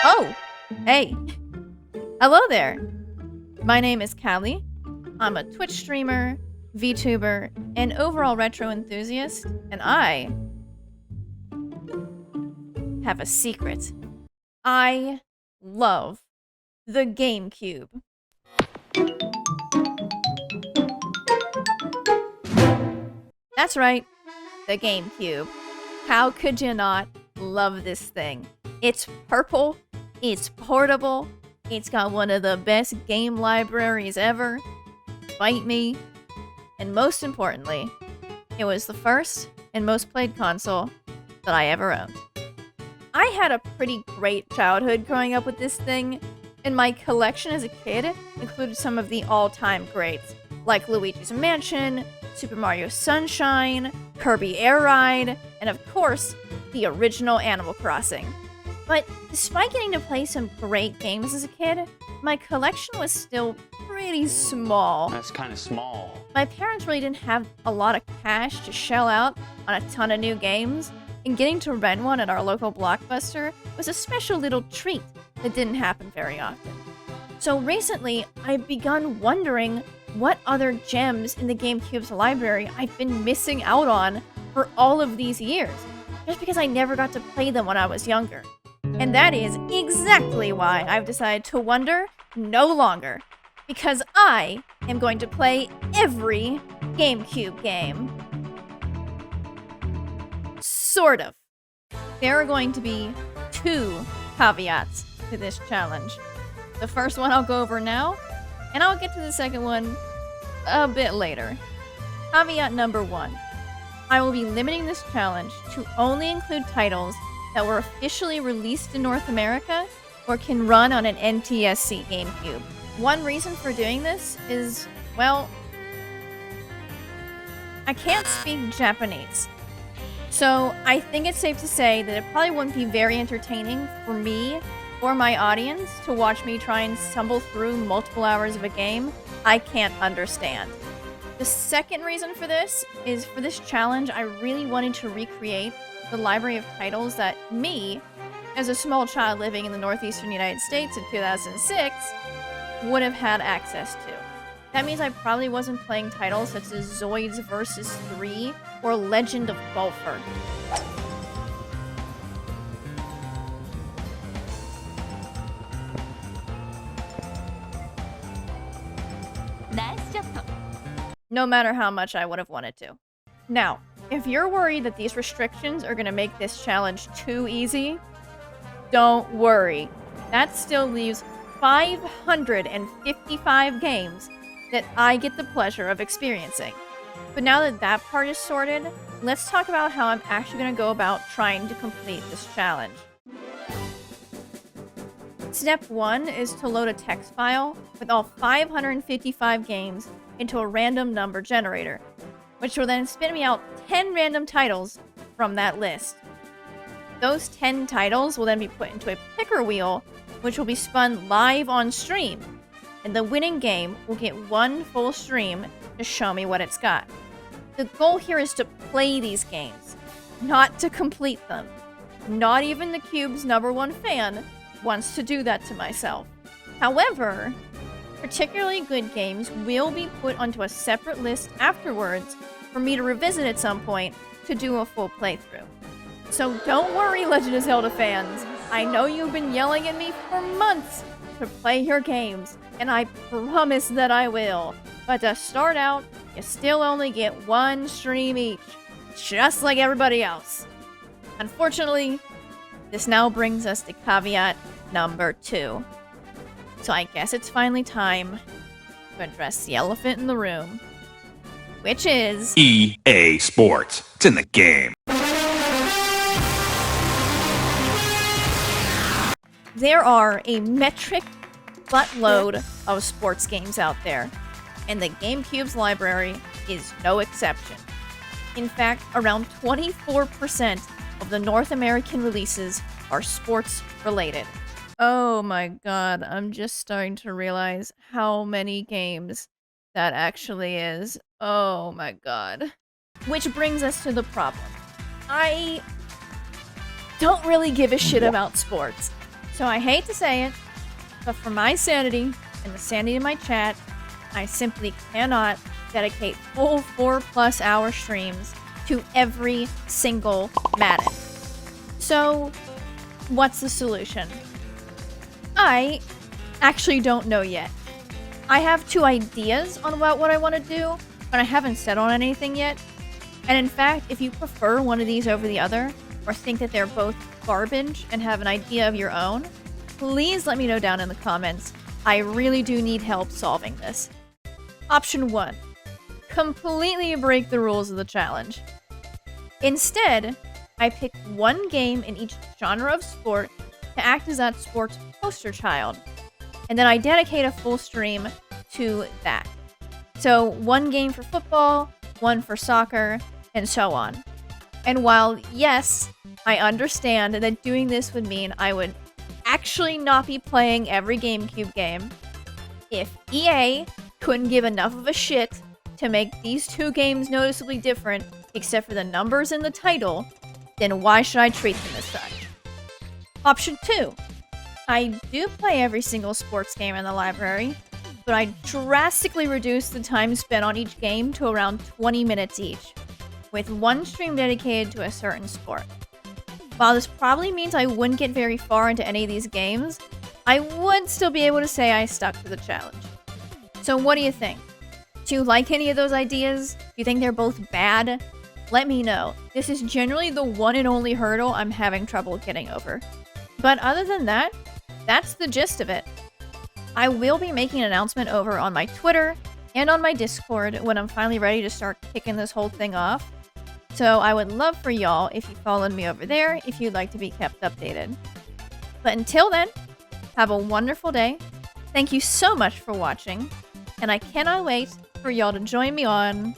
Oh, hey. Hello there. My name is Callie. I'm a Twitch streamer, VTuber, and overall retro enthusiast, and I have a secret. I love the Gamecube. That's right, the Gamecube. How could you not love this thing? It's purple, it's portable, it's got one of the best game libraries ever. Fight me. And most importantly, it was the first and most played console that I ever owned. I had a pretty great childhood growing up with this thing, and my collection as a kid included some of the all-time greats, like Luigi's Mansion, Super Mario Sunshine, Kirby Air Ride, and of course, the original Animal Crossing. But despite getting to play some great games as a kid, my collection was still pretty small. That's kind of small. My parents really didn't have a lot of cash to shell out on a ton of new games, and getting to rent one at our local Blockbuster was a special little treat that didn't happen very often. So recently, I've begun wondering what other gems in the GameCube's library I've been missing out on for all of these years, just because I never got to play them when I was younger. And that is exactly why I've decided to wonder no longer, because I am going to play every GameCube game. Sort of. There are going to be two caveats to this challenge. The first one I'll go over now, and I'll get to the second one a bit later. Caveat number one. I will be limiting this challenge to only include titles that were officially released in North America or can run on an NTSC GameCube. One reason for doing this is, well, I can't speak Japanese. So I think it's safe to say that it probably wouldn't be very entertaining for me or my audience to watch me try and stumble through multiple hours of a game I can't understand. The second reason for this is, for this challenge, I really wanted to recreate the library of titles that me, as a small child living in the northeastern United States in 2006, would have had access to. That means I probably wasn't playing titles such as Zoids vs. 3 or Legend of Golfer. No matter how much I would have wanted to. Now, if you're worried that these restrictions are going to make this challenge too easy, don't worry. That still leaves 555 games that I get the pleasure of experiencing. But now that that part is sorted, let's talk about how I'm actually going to go about trying to complete this challenge. Step 1 is to load a text file with all 555 games into a random number generator, which will then spit me out 10 random titles from that list. Those 10 titles will then be put into a picker wheel, which will be spun live on stream, and the winning game will get one full stream to show me what it's got. The goal here is to play these games, not to complete them. Not even the Cube's #1 fan wants to do that to myself. However, particularly good games will be put onto a separate list afterwards for me to revisit at some point to do a full playthrough. So don't worry, Legend of Zelda fans. I know you've been yelling at me for months to play your games, and I promise that I will. But to start out, you still only get one stream each, just like everybody else. Unfortunately, this now brings us to caveat number 2. So I guess it's finally time to address the elephant in the room, which is EA Sports. It's in the game. there are a metric buttload of sports games out there, and the GameCube's library is no exception. In fact, around 24% of the North American releases are sports related. Oh my god, I'm just starting to realize how many games that actually is. Oh my god. Which brings us to the problem. I don't really give a shit about sports. So I hate to say it, but for my sanity and the sanity of my chat, I simply cannot dedicate full 4+ hour streams to every single Madden. So, what's the solution? I actually don't know yet. I have 2 ideas on what I want to do, but I haven't settled on anything yet. And in fact, if you prefer one of these over the other, or think that they're both garbage and have an idea of your own, please let me know down in the comments. I really do need help solving this. Option 1. Completely break the rules of the challenge. Instead, I pick one game in each genre of sport to act as that sport's poster child, and then I dedicate a full stream to that. So 1 game for football, 1 for soccer, and so on. And while, yes, I understand that doing this would mean I would actually not be playing every GameCube game, if EA couldn't give enough of a shit to make these 2 games noticeably different, except for the numbers in the title, then why should I treat them as such? Option 2. I do play every single sports game in the library, but I drastically reduce the time spent on each game to around 20 minutes each, with 1 stream dedicated to a certain sport. While this probably means I wouldn't get very far into any of these games, I would still be able to say I stuck to the challenge. So what do you think? Do you like any of those ideas? Do you think they're both bad? Let me know. This is generally the one and only hurdle I'm having trouble getting over. But other than that, that's the gist of it. I will be making an announcement over on my Twitter and on my Discord when I'm finally ready to start kicking this whole thing off. So I would love for y'all if you followed me over there if you'd like to be kept updated. But until then, have a wonderful day. Thank you so much for watching, and I cannot wait for y'all to join me on